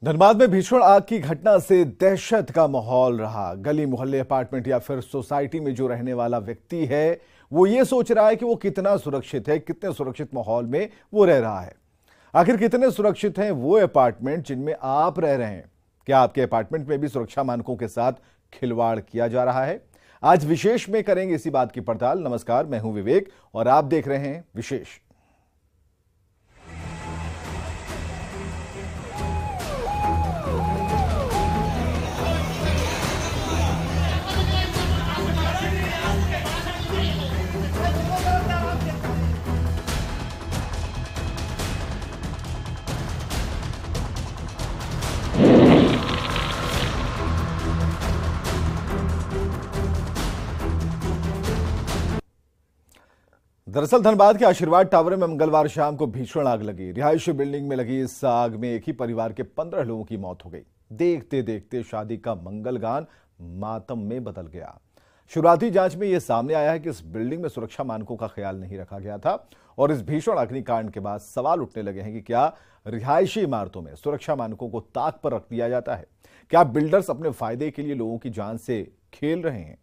धनबाद में भीषण आग की घटना से दहशत का माहौल रहा। गली मोहल्ले, अपार्टमेंट या फिर सोसाइटी में जो रहने वाला व्यक्ति है वो ये सोच रहा है कि वो कितना सुरक्षित है, कितने सुरक्षित माहौल में वो रह रहा है। आखिर कितने सुरक्षित हैं वो अपार्टमेंट जिनमें आप रह रहे हैं? क्या आपके अपार्टमेंट में भी सुरक्षा मानकों के साथ खिलवाड़ किया जा रहा है? आज विशेष में करेंगे इसी बात की पड़ताल। नमस्कार, मैं हूं विवेक और आप देख रहे हैं विशेष। दरअसल धनबाद के आशीर्वाद टावर में मंगलवार शाम को भीषण आग लगी। रिहायशी बिल्डिंग में लगी इस आग में एक ही परिवार के 15 लोगों की मौत हो गई। देखते देखते शादी का मंगल गान मातम में बदल गया। शुरुआती जांच में यह सामने आया है कि इस बिल्डिंग में सुरक्षा मानकों का ख्याल नहीं रखा गया था और इस भीषण अग्निकांड के बाद सवाल उठने लगे हैं कि क्या रिहायशी इमारतों में सुरक्षा मानकों को ताक पर रख दिया जाता है? क्या बिल्डर्स अपने फायदे के लिए लोगों की जान से खेल रहे हैं?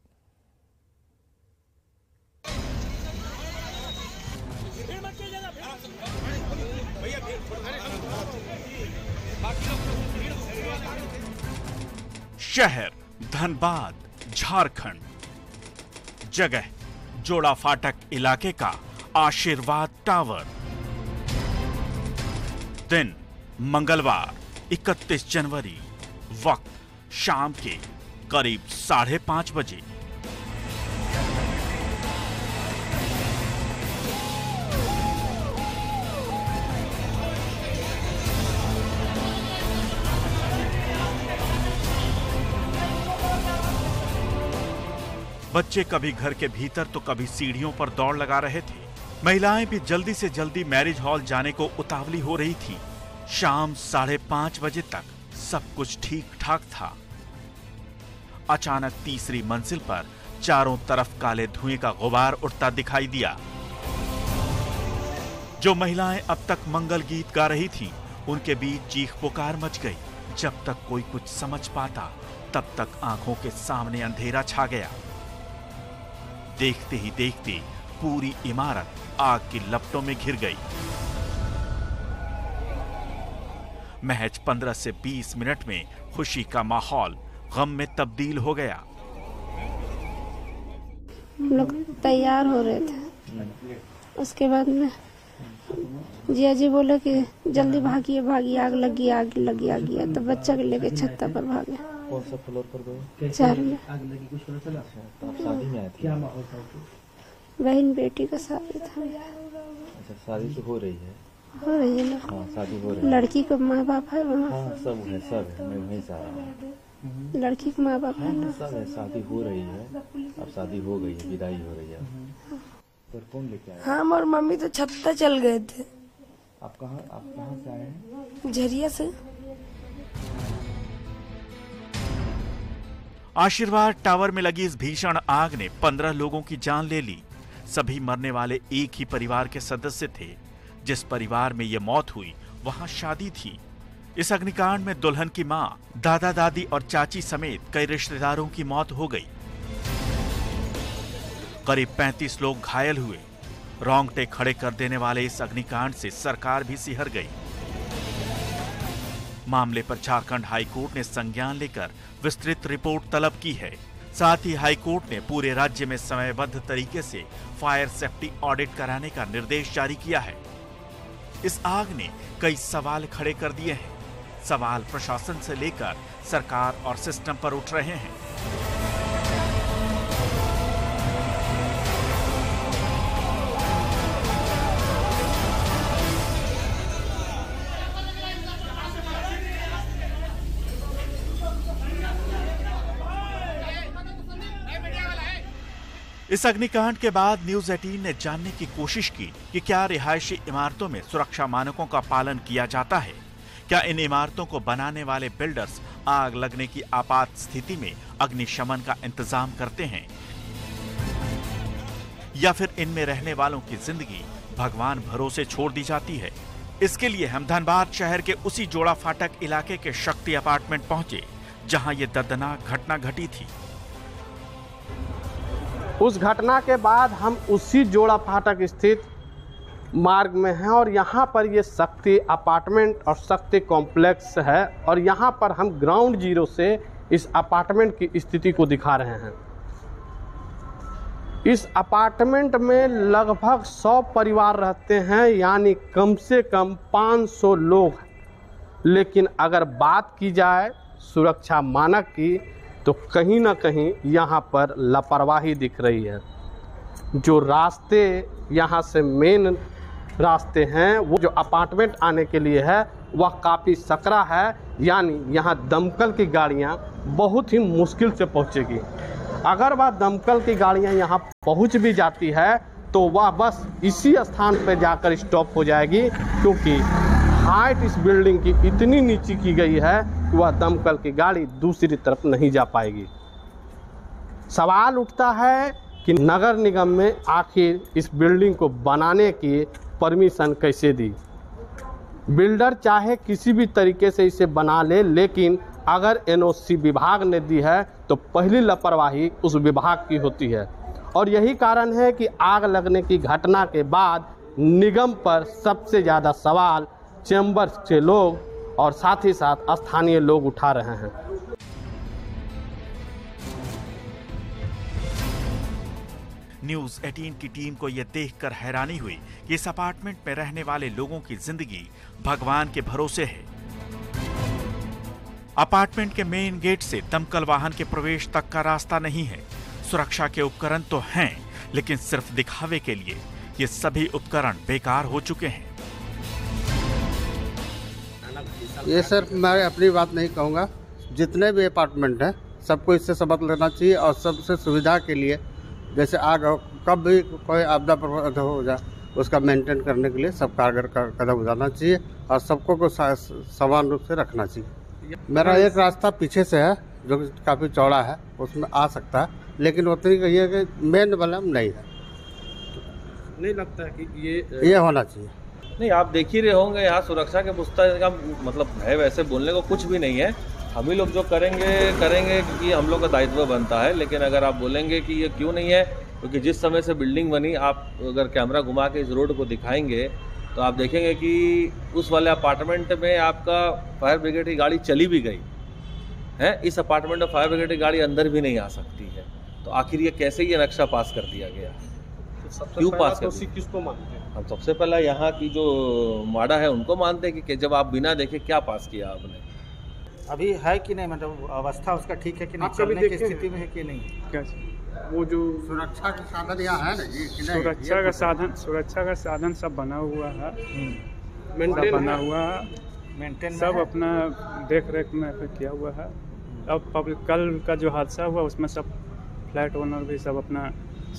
शहर धनबाद, झारखंड। जगह जोड़ा फाटक इलाके का आशीर्वाद टावर। दिन मंगलवार 31 जनवरी। वक्त शाम के करीब 5:30 बजे। बच्चे कभी घर के भीतर तो कभी सीढ़ियों पर दौड़ लगा रहे थे। महिलाएं भी जल्दी से जल्दी मैरिज हॉल जाने को उतावली हो रही थी। शाम 5:30 बजे तक सब कुछ ठीक ठाक था। अचानक तीसरी मंजिल पर चारों तरफ काले धुएं का गुबार उठता दिखाई दिया। जो महिलाएं अब तक मंगल गीत गा रही थीं, उनके बीच चीख पुकार मच गई। जब तक कोई कुछ समझ पाता तब तक आंखों के सामने अंधेरा छा गया। देखते ही देखते पूरी इमारत आग की लपटों में घिर गई। महज 15 से 20 मिनट में खुशी का माहौल गम में तब्दील हो गया। हम लोग तैयार हो रहे थे, उसके बाद में जिया जी बोले कि जल्दी भागिए भागिए, आग लगी आग लगी आ गया। तो बच्चा के लेके छत्ता पर भागे। कौन सा फ्लोर पर गए? 4 में। आग लगी, कुछ पता चला? तो आप शादी में आए थे? क्या माहौल था? बहन बेटी का शादी था। अच्छा, शादी तो हो रही है? हो रही है ना। हाँ, शादी हो रही है। लड़की का माँ बाप है वहाँ। हाँ, सब है। मैं वहीं से आ रहा हूँ। लड़की का माँ बाप है ना। सब है, शादी हो रही है। अब शादी हो गई है, विदाई हो रही है। पर कौन लेके आया? हम और मम्मी तो छत्ता चल गए थे। आप कहाँ से आए हैं? झरिया से। आशीर्वाद टावर में लगी इस भीषण आग ने 15 लोगों की जान ले ली। सभी मरने वाले एक ही परिवार के सदस्य थे। जिस परिवार में यह मौत हुई वहां शादी थी। इस अग्निकांड में दुल्हन की मां, दादा दादी और चाची समेत कई रिश्तेदारों की मौत हो गई। करीब 35 लोग घायल हुए। रोंगटे खड़े कर देने वाले इस अग्निकांड से सरकार भी सिहर गई। मामले पर झारखंड हाईकोर्ट ने संज्ञान लेकर विस्तृत रिपोर्ट तलब की है। साथ ही हाईकोर्ट ने पूरे राज्य में समयबद्ध तरीके से फायर सेफ्टी ऑडिट कराने का निर्देश जारी किया है। इस आग ने कई सवाल खड़े कर दिए हैं। सवाल प्रशासन से लेकर सरकार और सिस्टम पर उठ रहे हैं। इस अग्निकांड के बाद न्यूज 18 ने जानने की कोशिश की कि क्या रिहायशी इमारतों में सुरक्षा मानकों का पालन किया जाता है। क्या इन इमारतों को बनाने वाले बिल्डर्स आग लगने की आपात स्थिति में अग्निशमन का इंतजाम करते हैं या फिर इनमें रहने वालों की जिंदगी भगवान भरोसे छोड़ दी जाती है। इसके लिए हम धनबाद शहर के उसी जोड़ा फाटक इलाके के शक्ति अपार्टमेंट पहुंचे जहां ये दर्दनाक घटना घटी थी। उस घटना के बाद हम उसी जोड़ा फाटक स्थित मार्ग में हैं और यहाँ पर ये शक्ति अपार्टमेंट और शक्ति कॉम्प्लेक्स है और यहाँ पर हम ग्राउंड जीरो से इस अपार्टमेंट की स्थिति को दिखा रहे हैं। इस अपार्टमेंट में लगभग 100 परिवार रहते हैं, यानी कम से कम 500 लोग। लेकिन अगर बात की जाए सुरक्षा मानक की तो कहीं ना कहीं यहाँ पर लापरवाही दिख रही है। जो रास्ते यहाँ से मेन रास्ते हैं वो जो अपार्टमेंट आने के लिए है वह काफ़ी सकरा है, यानी यहाँ दमकल की गाड़ियाँ बहुत ही मुश्किल से पहुँचेगी। अगर वह दमकल की गाड़ियाँ यहाँ पहुँच भी जाती है तो वह बस इसी स्थान पर जाकर स्टॉप हो जाएगी, क्योंकि हाइट इस बिल्डिंग की इतनी नीचे की गई है कि वह दमकल की गाड़ी दूसरी तरफ नहीं जा पाएगी। सवाल उठता है कि नगर निगम में आखिर इस बिल्डिंग को बनाने की परमिशन कैसे दी। बिल्डर चाहे किसी भी तरीके से इसे बना ले, लेकिन अगर एनओसी विभाग ने दी है तो पहली लापरवाही उस विभाग की होती है। और यही कारण है कि आग लगने की घटना के बाद निगम पर सबसे ज़्यादा सवाल चैम्बर के लोग और साथ ही साथ स्थानीय लोग उठा रहे हैं। न्यूज 18 की टीम को यह देखकर हैरानी हुई कि इस अपार्टमेंट में रहने वाले लोगों की जिंदगी भगवान के भरोसे है। अपार्टमेंट के मेन गेट से दमकल वाहन के प्रवेश तक का रास्ता नहीं है। सुरक्षा के उपकरण तो हैं, लेकिन सिर्फ दिखावे के लिए ये सभी उपकरण बेकार हो चुके हैं। ये सिर्फ मैं अपनी बात नहीं कहूँगा, जितने भी अपार्टमेंट हैं सबको इससे सबक लेना चाहिए और सबसे सुविधा के लिए, जैसे आग कब भी कोई आपदा प्रभावित हो जाए उसका मेंटेन करने के लिए सब कारगर कदम उठाना चाहिए और सबको को समान रूप से रखना चाहिए। मेरा एक रास्ता पीछे से है जो काफ़ी चौड़ा है, उसमें आ सकता है, लेकिन उतनी ये कि मेन वाला नहीं है। नहीं लगता है कि ये होना चाहिए। नहीं, आप देख ही रहे होंगे यहाँ सुरक्षा के पुस्तक का मतलब है, वैसे बोलने को कुछ भी नहीं है। हम ही लोग जो करेंगे क्योंकि हम लोग का दायित्व बनता है। लेकिन अगर आप बोलेंगे कि ये क्यों नहीं है, क्योंकि जिस समय से बिल्डिंग बनी, आप अगर कैमरा घुमा के इस रोड को दिखाएंगे तो आप देखेंगे कि उस वाले अपार्टमेंट में आपका फायर ब्रिगेड की गाड़ी चली भी गई है, इस अपार्टमेंट में फायर ब्रिगेड की गाड़ी अंदर भी नहीं आ सकती है। तो आखिर ये कैसे ये नक्शा पास कर दिया गया, क्यों पास कर दिया? किसको मानते हैं? हम सबसे पहला यहाँ की जो माड़ा है उनको मानते हैं कि जब आप बिना देखे क्या पास किया आपने। अभी है कि नहीं, मतलब अवस्था उसका ठीक है कि नहीं, चलने की स्थिति में है कि नहीं? क्या वो जो सुरक्षा के साधन यहाँ है ना जी, सुरक्षा का साधन सब बना हुआ है, मेंटेन बना हुआ है, मेंटेन सब अपना देख रेख में किया हुआ है। अब पब्लिक कल का जो हादसा हुआ उसमें सब फ्लैट ओनर भी सब अपना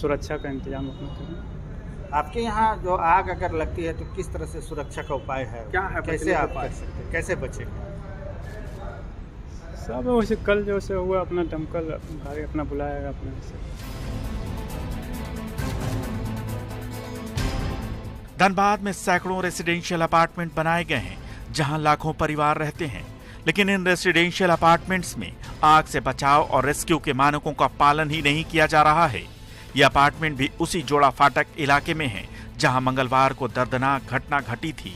सुरक्षा का इंतजाम अपना करें। आपके यहाँ जो आग अगर लगती है तो किस तरह से सुरक्षा का उपाय है, क्या है, कैसे आप कर सकते हैं, कैसे बचेंगे? सब वैसे कल जो से हुआ अपना दमकल गाड़ी अपना बुलाएगा अपने से। धनबाद में सैकड़ों रेसिडेंशियल अपार्टमेंट बनाए गए हैं जहां लाखों परिवार रहते हैं, लेकिन इन रेसिडेंशियल अपार्टमेंट्स में आग से बचाव और रेस्क्यू के मानकों का पालन ही नहीं किया जा रहा है। ये अपार्टमेंट भी उसी जोड़ा फाटक इलाके में है जहां मंगलवार को दर्दनाक घटना घटी थी।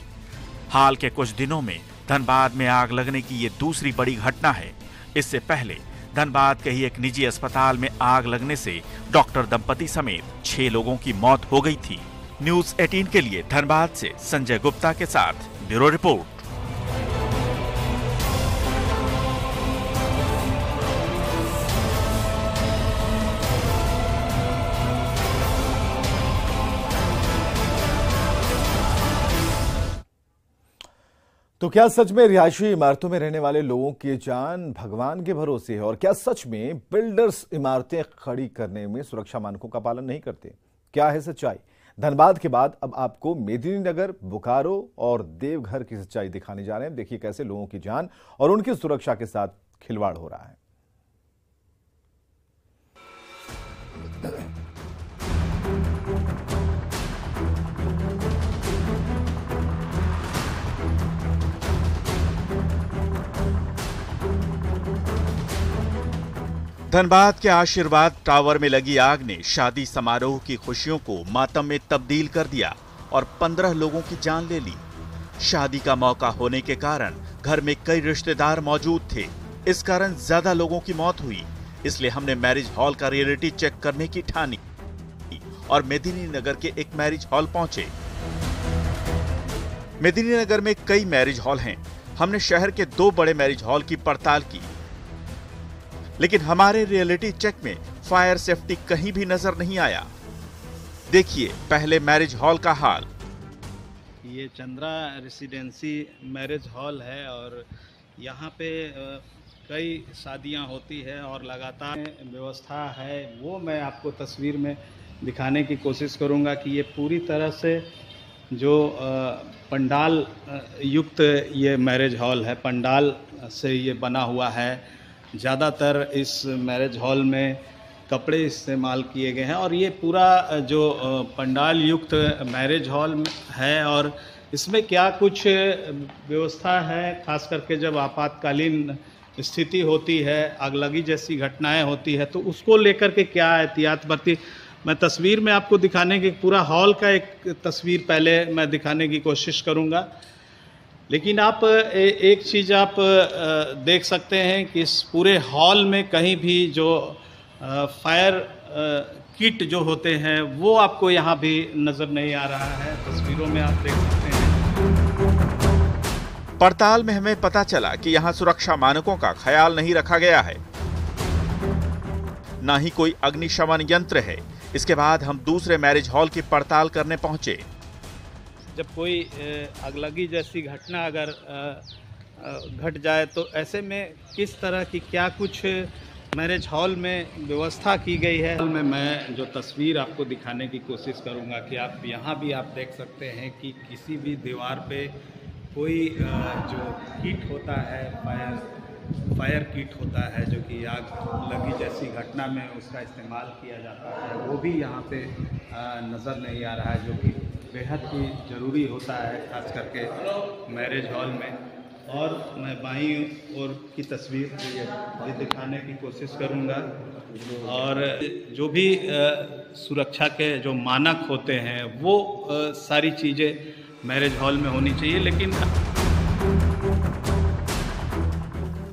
हाल के कुछ दिनों में धनबाद में आग लगने की ये दूसरी बड़ी घटना है। इससे पहले धनबाद के ही एक निजी अस्पताल में आग लगने से डॉक्टर दंपति समेत 6 लोगों की मौत हो गई थी। न्यूज 18 के लिए धनबाद से संजय गुप्ता के साथ ब्यूरो रिपोर्ट। तो क्या सच में रिहायशी इमारतों में रहने वाले लोगों की जान भगवान के भरोसे है? और क्या सच में बिल्डर्स इमारतें खड़ी करने में सुरक्षा मानकों का पालन नहीं करते? क्या है सच्चाई? धनबाद के बाद अब आपको मेदिनीनगर, बोकारो और देवघर की सच्चाई दिखाने जा रहे हैं। देखिए कैसे लोगों की जान और उनकी सुरक्षा के साथ खिलवाड़ हो रहा है। धनबाद के आशीर्वाद टावर में लगी आग ने शादी समारोह की खुशियों को मातम में तब्दील कर दिया और 15 लोगों की जान ले ली। शादी का मौका होने के कारण घर में कई रिश्तेदार मौजूद थे, इस कारण ज्यादा लोगों की मौत हुई। इसलिए हमने मैरिज हॉल का रियलिटी चेक करने की ठानी और मेदिनी नगर के एक मैरिज हॉल पहुंचे। मेदिनी नगर में कई मैरिज हॉल हैं। हमने शहर के 2 बड़े मैरिज हॉल की पड़ताल की, लेकिन हमारे रियलिटी चेक में फायर सेफ्टी कहीं भी नजर नहीं आया। देखिए पहले मैरिज हॉल का हाल। ये चंद्रा रेसिडेंसी मैरिज हॉल है और यहाँ पे कई शादियाँ होती है और लगातार व्यवस्था है, वो मैं आपको तस्वीर में दिखाने की कोशिश करूँगा कि ये पूरी तरह से जो पंडाल युक्त ये मैरिज हॉल है, पंडाल से ये बना हुआ है। ज़्यादातर इस मैरिज हॉल में कपड़े इस्तेमाल किए गए हैं और ये पूरा जो पंडाल युक्त मैरिज हॉल है और इसमें क्या कुछ व्यवस्था है, खास करके जब आपातकालीन स्थिति होती है, आगलगी जैसी घटनाएं होती है, तो उसको लेकर के क्या एहतियात बरती। मैं तस्वीर में आपको दिखाने की, पूरा हॉल का एक तस्वीर पहले मैं दिखाने की कोशिश करूंगा। लेकिन आप एक चीज़ आप देख सकते हैं कि इस पूरे हॉल में कहीं भी जो फायर किट जो होते हैं वो आपको यहाँ भी नज़र नहीं आ रहा है। तस्वीरों में आप देख सकते हैं। पड़ताल में हमें पता चला कि यहाँ सुरक्षा मानकों का ख्याल नहीं रखा गया है, ना ही कोई अग्निशमन यंत्र है। इसके बाद हम दूसरे मैरिज हॉल की पड़ताल करने पहुंचे। जब कोई अगलगी जैसी घटना अगर घट जाए तो ऐसे में किस तरह की क्या कुछ मैरिज हॉल में व्यवस्था की गई है। में मैं जो तस्वीर आपको दिखाने की कोशिश करूंगा कि आप यहाँ भी आप देख सकते हैं कि किसी भी दीवार पे कोई जो किट होता है, फायर किट होता है, जो कि आग लगी जैसी घटना में उसका इस्तेमाल किया जाता है, वो भी यहाँ पे नज़र नहीं आ रहा है, जो कि बेहद ही ज़रूरी होता है, खास करके मैरिज हॉल में। और मैं बाईं ओर की तस्वीर ये दिखाने की कोशिश करूँगा। और जो भी सुरक्षा के जो मानक होते हैं वो सारी चीज़ें मैरिज हॉल में होनी चाहिए। लेकिन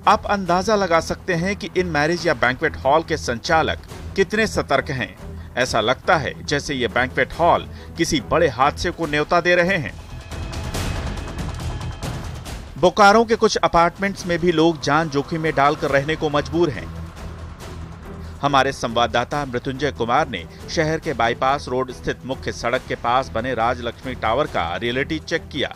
आप अंदाजा लगा सकते हैं कि इन मैरिज या बैंक्वेट हॉल के संचालक कितने सतर्क हैं। ऐसा लगता है जैसे ये बैंक्वेट हॉल किसी बड़े हादसे को न्योता दे रहे हैं। बोकारो के कुछ अपार्टमेंट्स में भी लोग जान जोखिम में डालकर रहने को मजबूर हैं। हमारे संवाददाता मृत्युंजय कुमार ने शहर के बाईपास रोड स्थित मुख्य सड़क के पास बने राजलक्ष्मी टावर का रियलिटी चेक किया।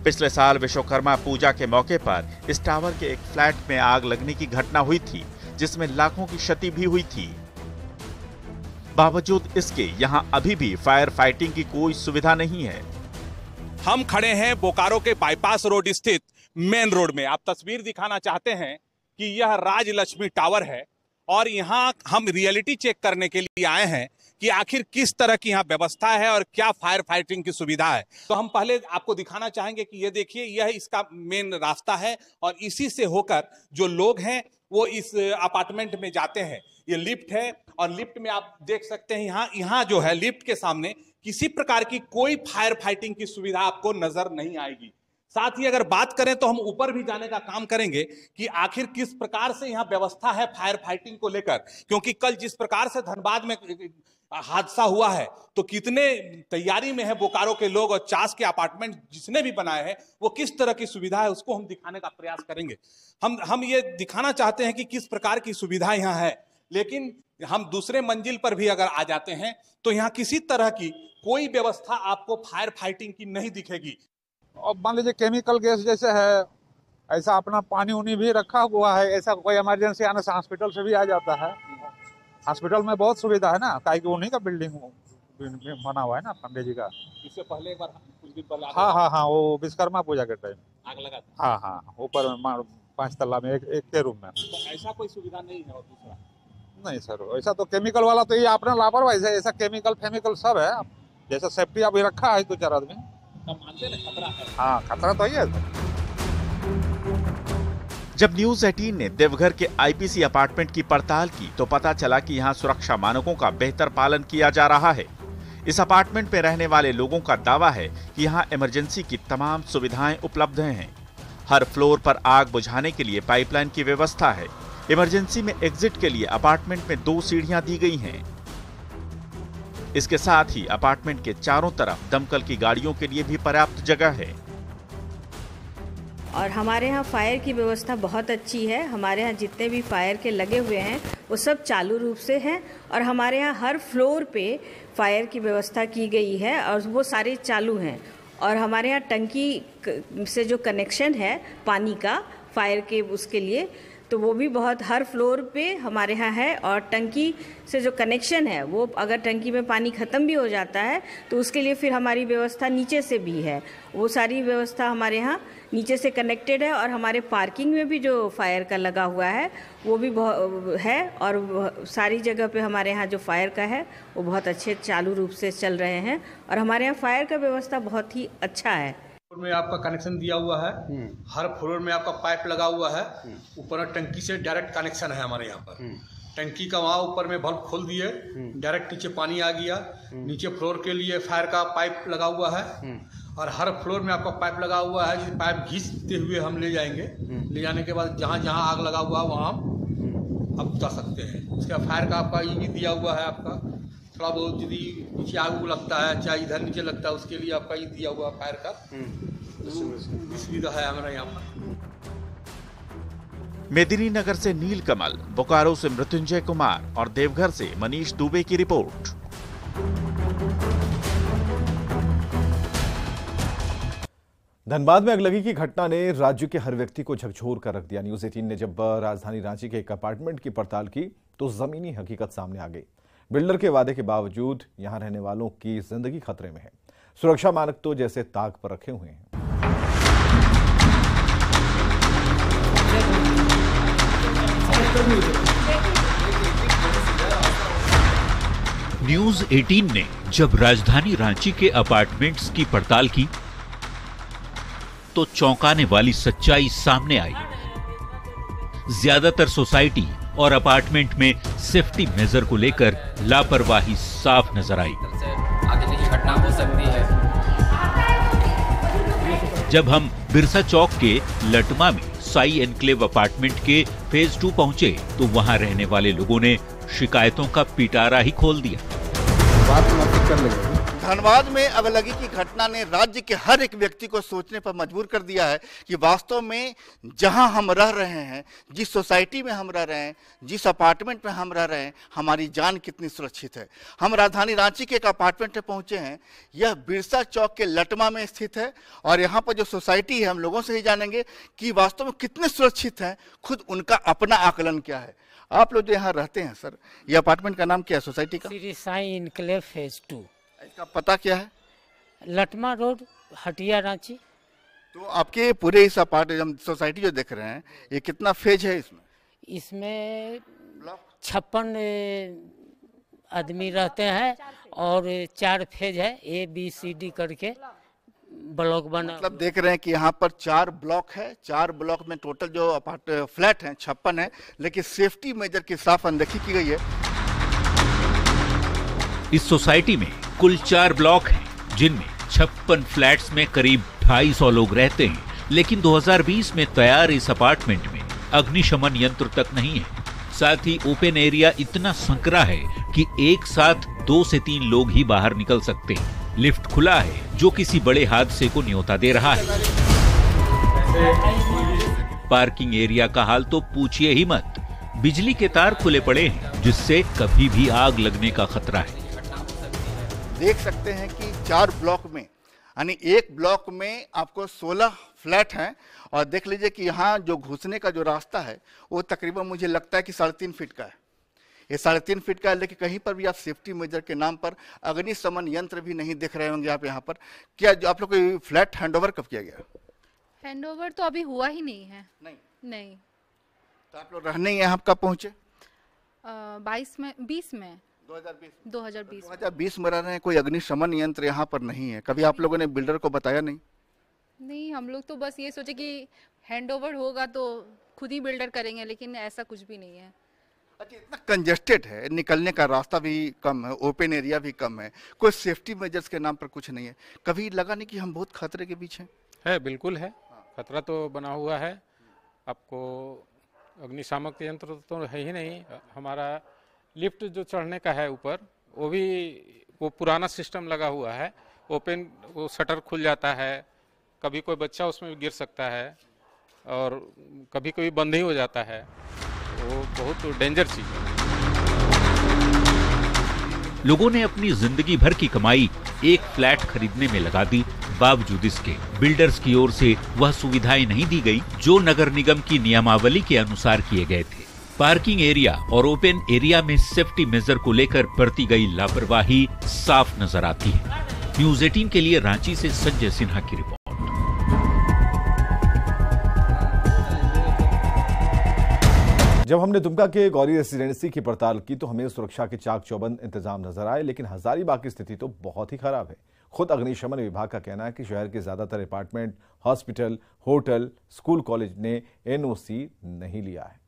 पिछले साल विश्वकर्मा पूजा के मौके पर इस टावर के एक फ्लैट में आग लगने की घटना हुई थी, जिसमें लाखों की क्षति भी हुई थी। बावजूद इसके यहां अभी भी फायर फाइटिंग की कोई सुविधा नहीं है। हम खड़े हैं बोकारो के बाईपास रोड स्थित मेन रोड में। आप तस्वीर दिखाना चाहते हैं कि यह राजलक्ष्मी टावर है और यहाँ हम रियलिटी चेक करने के लिए आए हैं कि आखिर किस तरह की यहाँ व्यवस्था है और क्या फायर फाइटिंग की सुविधा है। तो हम पहले आपको दिखाना चाहेंगे कि ये देखिए, यह इसका मेन रास्ता है और इसी से होकर जो लोग हैं वो इस अपार्टमेंट में जाते हैं। ये लिफ्ट है और लिफ्ट में आप देख सकते हैं यहाँ जो है लिफ्ट के सामने किसी प्रकार की कोई फायर फाइटिंग की सुविधा आपको नजर नहीं आएगी। साथ ही अगर बात करें तो हम ऊपर भी जाने का काम करेंगे कि आखिर किस प्रकार से यहाँ व्यवस्था है फायर फाइटिंग को लेकर, क्योंकि कल जिस प्रकार से धनबाद में हादसा हुआ है तो कितने तैयारी में है बोकारो के लोग और चास के अपार्टमेंट जिसने भी बनाए हैं वो किस तरह की सुविधा है उसको हम दिखाने का प्रयास करेंगे। हम ये दिखाना चाहते हैं कि किस प्रकार की सुविधा यहाँ है, लेकिन हम दूसरे मंजिल पर भी अगर आ जाते हैं तो यहाँ किसी तरह की कोई व्यवस्था आपको फायर फाइटिंग की नहीं दिखेगी। अब मान लीजिए केमिकल गैस जैसे है, ऐसा अपना पानी उनी भी रखा हुआ है, ऐसा कोई इमरजेंसी आने से हॉस्पिटल से भी आ जाता है। हॉस्पिटल में बहुत सुविधा है ना, काहे कि उन्हीं का बिल्डिंग बना हुआ है ना पंडित जी का। इससे पहले एक बार कुछ दिन पहले हाँ, वो विश्वकर्मा पूजा के टाइम आग लगा था। हाँ, ऊपर 5 तल्ला में एक के रूम में। तो ऐसा कोई सुविधा नहीं है और दूसरा नहीं सर, ऐसा तो केमिकल वाला तो ये आपने लापरवाही है, ऐसा केमिकल फेमिकल सब है, जैसा सेफ्टी अभी रखा है 2-4 आदमी। मानते हैं खतरा है। हाँ, खतरा तो ही है। जब न्यूज 18 ने देवघर के आईपीसी अपार्टमेंट की पड़ताल की तो पता चला कि यहाँ सुरक्षा मानकों का बेहतर पालन किया जा रहा है। इस अपार्टमेंट में रहने वाले लोगों का दावा है कि यहाँ इमरजेंसी की तमाम सुविधाएं उपलब्ध हैं। हर फ्लोर पर आग बुझाने के लिए पाइपलाइन की व्यवस्था है। इमरजेंसी में एग्जिट के लिए अपार्टमेंट में 2 सीढ़ियां दी गई हैं। इसके साथ ही अपार्टमेंट के चारों तरफ दमकल की गाड़ियों के लिए भी पर्याप्त जगह है। और हमारे यहाँ फायर की व्यवस्था बहुत अच्छी है। हमारे यहाँ जितने भी फायर के लगे हुए हैं वो सब चालू रूप से हैं और हमारे यहाँ हर फ्लोर पे फायर की व्यवस्था की गई है और वो सारे चालू हैं। और हमारे यहाँ टंकी से जो कनेक्शन है पानी का फायर के उसके लिए, तो वो भी बहुत हर फ्लोर पे हमारे यहाँ है। और टंकी से जो कनेक्शन है वो अगर टंकी में पानी ख़त्म भी हो जाता है तो उसके लिए फिर हमारी व्यवस्था नीचे से भी है। वो सारी व्यवस्था हमारे यहाँ नीचे से कनेक्टेड है। और हमारे पार्किंग में भी जो फायर का लगा हुआ है वो भी है। और सारी जगह पे हमारे यहाँ जो फायर का है वो बहुत अच्छे चालू रूप से चल रहे हैं। और हमारे यहाँ फायर का व्यवस्था बहुत ही अच्छा है। में आपका कनेक्शन दिया हुआ है, हर फ्लोर में आपका पाइप लगा हुआ है। ऊपर टंकी से डायरेक्ट कनेक्शन है हमारे यहाँ पर। टंकी का वहाँ ऊपर में बल्ब खोल दिए, डायरेक्ट नीचे पानी आ गया। नीचे फ्लोर के लिए फायर का पाइप लगा हुआ है और हर फ्लोर में आपका पाइप लगा हुआ है। जिस पाइप घिसते हुए हम ले जाएंगे, ले जाने के बाद जहाँ जहाँ आग लगा हुआ है वहाँ आप बुझा सकते हैं। उसका फायर का आपका ये भी दिया हुआ है। आपका थोड़ा बहुत यदि नीचे आग लगता है, चाहे इधर नीचे लगता है, उसके लिए आपका ये दिया हुआ फायर का सुविधा है हमारे यहाँ पर। मेदिनी नगर से नील कमल, बोकारो से मृत्युंजय कुमार और देवघर से मनीष दुबे की रिपोर्ट। धनबाद में अगलगी की घटना ने राज्य के हर व्यक्ति को झकझोर कर रख दिया। न्यूज 18 ने जब राजधानी रांची के एक अपार्टमेंट की पड़ताल की तो जमीनी हकीकत सामने आ गई। बिल्डर के वादे के बावजूद यहां रहने वालों की जिंदगी खतरे में है। सुरक्षा मानक तो जैसे ताक पर रखे हुए हैं। न्यूज 18 ने जब राजधानी रांची के अपार्टमेंट्स की पड़ताल की तो चौंकाने वाली सच्चाई सामने आई। ज्यादातर सोसाइटी और अपार्टमेंट में सेफ्टी मेजर को लेकर लापरवाही साफ नजर आई। आगे की घटना हो सकती है। जब हम बिरसा चौक के लटमा में साई एनक्लेव अपार्टमेंट के फेज 2 पहुंचे तो वहां रहने वाले लोगों ने शिकायतों का पिटारा ही खोल दिया। धनबाद में अगलगी की घटना ने राज्य के हर एक व्यक्ति को सोचने पर मजबूर कर दिया है कि वास्तव में जहां हम रह रहे हैं, जिस सोसाइटी में हम रह रहे हैं, जिस अपार्टमेंट में हम रह रहे हैं, हमारी जान कितनी सुरक्षित है। हम राजधानी रांची के एक अपार्टमेंट में पहुंचे हैं। यह बिरसा चौक के लटमा में स्थित है और यहाँ पर जो सोसाइटी है, हम लोगों से ही जानेंगे कि वास्तव में कितने सुरक्षित है, खुद उनका अपना आकलन क्या है। आप लोग जो यहाँ रहते हैं सर, ये अपार्टमेंट का नाम क्या है सोसाइटी का? Shri Sai enclave phase 2। इसका पता क्या है? लटमा रोड, हटिया, रांची। तो आपके पूरे इस अपार्टमेंट सोसाइटी जो देख रहे हैं, ये कितना फेज है इसमें? इसमें 56 आदमी रहते हैं और 4 फेज है, ABCD करके ब्लॉक बना। मतलब देख रहे हैं कि यहाँ पर 4 ब्लॉक है। 4 ब्लॉक में टोटल जो फ्लैट हैं 56 है, लेकिन सेफ्टी मेजर की साफ अनदेखी की गई है। इस सोसाइटी में कुल 4 ब्लॉक हैं, जिनमें 56 फ्लैट्स में करीब 250 लोग रहते हैं। लेकिन 2020 में तैयार इस अपार्टमेंट में अग्निशमन यंत्र तक नहीं है। साथ ही ओपन एरिया इतना संकरा है कि एक साथ 2 से 3 लोग ही बाहर निकल सकते हैं। लिफ्ट खुला है जो किसी बड़े हादसे को न्योता दे रहा है। पार्किंग एरिया का हाल तो पूछिए ही मत। बिजली के तार खुले पड़े हैं जिससे कभी भी आग लगने का खतरा है। देख सकते हैं कि 4 ब्लॉक में, यानी एक ब्लॉक में आपको 16 फ्लैट हैं और देख लीजिए कि यहाँ जो घुसने का जो रास्ता है वो तकरीबन मुझे लगता है कि 3.5 फीट का है। ये 3.5 फीट का है, लेकिन कहीं पर भी आप सेफ्टी मेजर के नाम पर अग्निशमन यंत्र भी नहीं देख रहे होंगे आप यहाँ पर। क्या आप लोग को फ्लैट हैंडओवर कब किया गया? हैंडओवर तो अभी हुआ ही नहीं है। नहीं। तो आप लोग रहने यहाँ कब पहुँचे? 2020 में 2020 में रह रहे हैं। कोई अग्निशमन यंत्र यहाँ पर नहीं है। कभी आप लोगों ने बिल्डर को बताया नहीं? नहीं, हम लोग तो बस ये सोचे कि हैंडओवर होगा तो खुद ही बिल्डर करेंगे, लेकिन ऐसा कुछ भी नहीं है। अच्छा, इतना कंजेस्टेड है, निकलने का रास्ता भी कम है, ओपन एरिया भी कम है, कोई सेफ्टी मेजर्स के नाम पर कुछ नहीं है। कभी लगा नहीं कि हम बहुत खतरे के बीच हैं? है, बिल्कुल है, खतरा तो बना हुआ है। आपको अग्निशामक यंत्र तो है ही नहीं। हमारा लिफ्ट जो चढ़ने का है ऊपर, वो पुराना सिस्टम लगा हुआ है, ओपन, वो शटर खुल जाता है, कभी कोई बच्चा उसमें भी गिर सकता है और कभी कभी बंद ही हो जाता है। वो बहुत डेंजर चीज है। लोगों ने अपनी जिंदगी भर की कमाई एक फ्लैट खरीदने में लगा दी, बावजूद इसके बिल्डर्स की ओर से वह सुविधाएं नहीं दी गई जो नगर निगम की नियमावली के अनुसार किए गए थे। पार्किंग एरिया और ओपन एरिया में सेफ्टी मेजर को लेकर बरती गई लापरवाही साफ नजर आती है। न्यूज़ 18 के लिए रांची से संजय सिन्हा की रिपोर्ट। जब हमने दुमका के गौरी रेसिडेंसी की पड़ताल की तो हमें सुरक्षा के चाक चौबंद इंतजाम नजर आए, लेकिन हजारीबाग की स्थिति तो बहुत ही खराब है। खुद अग्निशमन विभाग का कहना है कि शहर के ज्यादातर apartment, hospital, hotel, school, college ने एनओसी नहीं लिया है।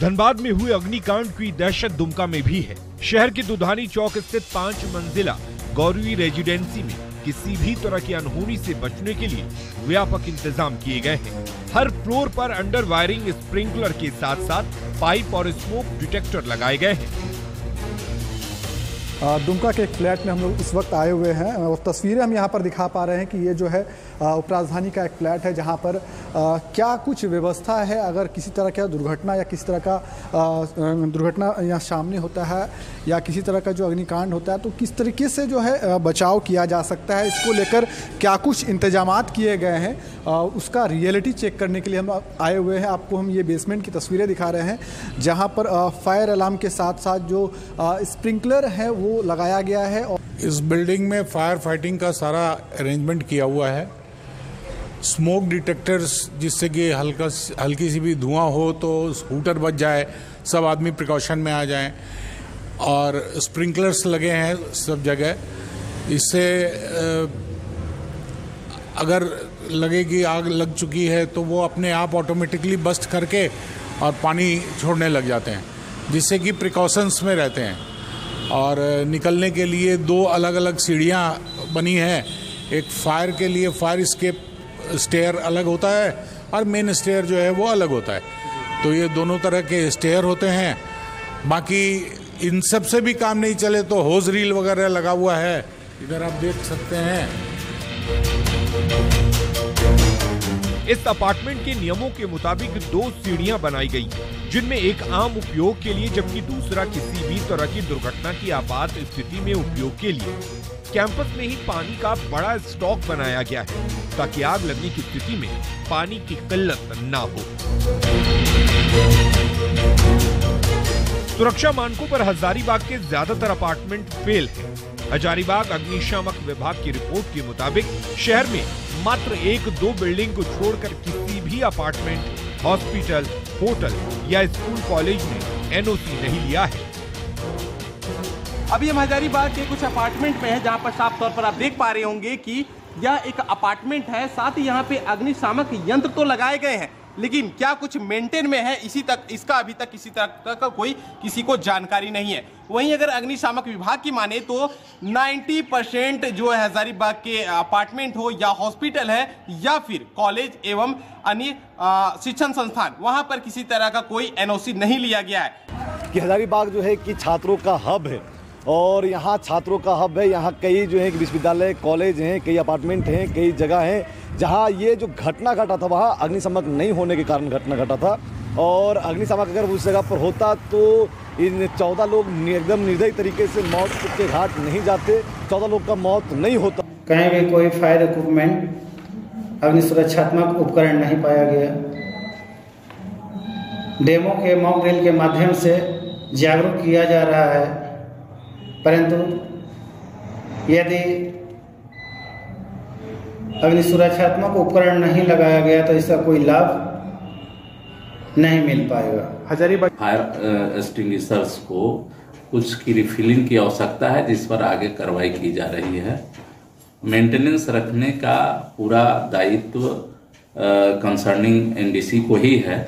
धनबाद में हुए अग्निकांड की दहशत दुमका में भी है। शहर के दुधानी चौक स्थित 5 मंजिला गौरी रेजिडेंसी में किसी भी तरह की अनहोनी से बचने के लिए व्यापक इंतजाम किए गए हैं। हर फ्लोर पर अंडर वायरिंग स्प्रिंकलर के साथ साथ पाइप और स्मोक डिटेक्टर लगाए गए हैं। दुमका के एक फ्लैट में हम लोग इस वक्त आए हुए हैं और तस्वीरें हम यहाँ पर दिखा पा रहे हैं कि ये जो है उपराजधानी का एक फ्लैट है जहाँ पर क्या कुछ व्यवस्था है अगर किसी तरह का दुर्घटना या किसी तरह का दुर्घटना यहाँ सामने होता है या किसी तरह का जो अग्निकांड होता है तो किस तरीके से जो है बचाव किया जा सकता है, इसको लेकर क्या कुछ इंतजामात किए गए हैं, उसका रियलिटी चेक करने के लिए हम आए हुए हैं। आपको हम ये बेसमेंट की तस्वीरें दिखा रहे हैं जहाँ पर फायर अलार्म के साथ साथ जो स्प्रिंकलर है वो लगाया गया है। और इस बिल्डिंग में फायर फाइटिंग का सारा अरेंजमेंट किया हुआ है। स्मोक डिटेक्टर्स, जिससे कि हल्की सी भी धुआं हो तो हूटर बच जाए, सब आदमी प्रिकॉशन में आ जाएं। और स्प्रिंकलर्स लगे हैं सब जगह। इससे अगर लगे कि आग लग चुकी है तो वो अपने आप ऑटोमेटिकली बस्ट करके और पानी छोड़ने लग जाते हैं, जिससे कि प्रिकॉशंस में रहते हैं। और निकलने के लिए 2 अलग अलग सीढ़ियाँ बनी हैं। एक फायर के लिए फायर एस्केप स्टेयर अलग होता है और मेन स्टेयर जो है वो अलग होता है। तो ये दोनों तरह के स्टेयर होते हैं। बाकी इन सब से भी काम नहीं चले तो होज रील वगैरह लगा हुआ है, इधर आप देख सकते हैं। इस अपार्टमेंट के नियमों के मुताबिक 2 सीढ़ियां बनाई गई, जिनमें एक आम उपयोग के लिए जबकि दूसरा किसी भी तरह की दुर्घटना की आपात स्थिति में उपयोग के लिए। कैंपस में ही पानी का बड़ा स्टॉक बनाया गया है ताकि आग लगने की स्थिति में पानी की किल्लत न हो। सुरक्षा मानकों पर हजारीबाग के ज्यादातर अपार्टमेंट फेल हैं। हजारीबाग अग्निशामक विभाग की रिपोर्ट के मुताबिक शहर में मात्र 1-2 बिल्डिंग को छोड़कर किसी भी अपार्टमेंट, हॉस्पिटल, होटल या स्कूल, कॉलेज ने एनओसी नहीं लिया है। अभी हम हजारीबाग के कुछ अपार्टमेंट में है जहां पर साफ तौर पर आप देख पा रहे होंगे कि यह एक अपार्टमेंट है, साथ ही यहाँ पे अग्निशामक यंत्र तो लगाए गए हैं, लेकिन क्या कुछ मेंटेन में है इसका अभी तक किसी तरह का कोई किसी को जानकारी नहीं है। वहीं अगर अग्निशामक विभाग की माने तो 90% जो है हजारीबाग के अपार्टमेंट हो या हॉस्पिटल है या फिर कॉलेज एवं अन्य शिक्षण संस्थान, वहां पर किसी तरह का कोई एनओसी नहीं लिया गया है। कि हजारीबाग जो है कि छात्रों का हब है और यहाँ छात्रों का हब है। यहाँ कई जो है विश्वविद्यालय, कॉलेज हैं, कई अपार्टमेंट हैं, कई जगह हैं जहाँ ये जो घटना घटा था वहाँ अग्निशामक नहीं होने के कारण घटना घटा था। और अग्निशामक अगर उस जगह पर होता तो इन 14 लोग एकदम निर्दयी तरीके से मौत के घाट नहीं जाते, 14 लोग का मौत नहीं होता। कहीं भी कोई फायर इक्विपमेंट, अग्नि सुरक्षात्मक उपकरण नहीं पाया गया। डेमो के मॉक ड्रिल के माध्यम से जागरूक किया जा रहा है, परंतु यदि अग्नि सुरक्षात्मक उपकरण नहीं लगाया गया तो इसका कोई लाभ नहीं मिल पाएगा। हजारीबाग फायर एक्सटिंग्विशर्स को कुछ की रिफिलिंग की आवश्यकता है, जिस पर आगे कार्रवाई की जा रही है। मेंटेनेंस रखने का पूरा दायित्व कंसर्निंग एनडीसी को ही है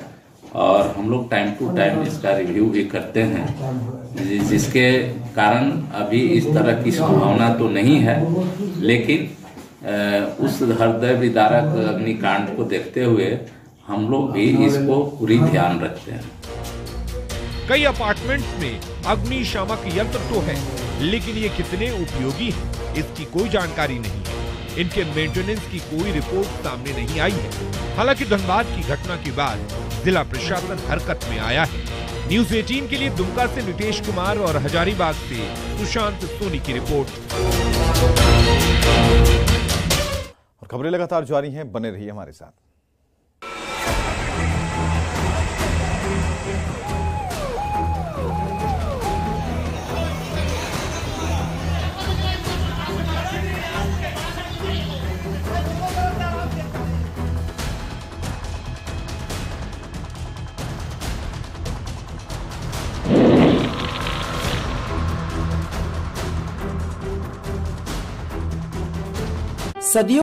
और हम लोग टाइम टू टाइम इसका रिव्यू भी करते हैं, जिसके कारण अभी इस तरह की संभावना तो नहीं है, लेकिन उस हृदय विदारक अग्निकांड को देखते हुए हम लोग भी इसको पूरी ध्यान रखते हैं। कई अपार्टमेंट्स में अग्निशामक यंत्र तो है, लेकिन ये कितने उपयोगी हैं, इसकी कोई जानकारी नहीं है। इनके मेंटेनेंस की कोई रिपोर्ट सामने नहीं आई है। हालांकि धनबाद की घटना के बाद जिला प्रशासन हरकत में आया है। न्यूज़ 18 के लिए दुमका से नितेश कुमार और हजारीबाग से सुशांत सोनी की रिपोर्ट। और खबरें लगातार जारी हैं, बने रहिए हमारे साथ। सदियों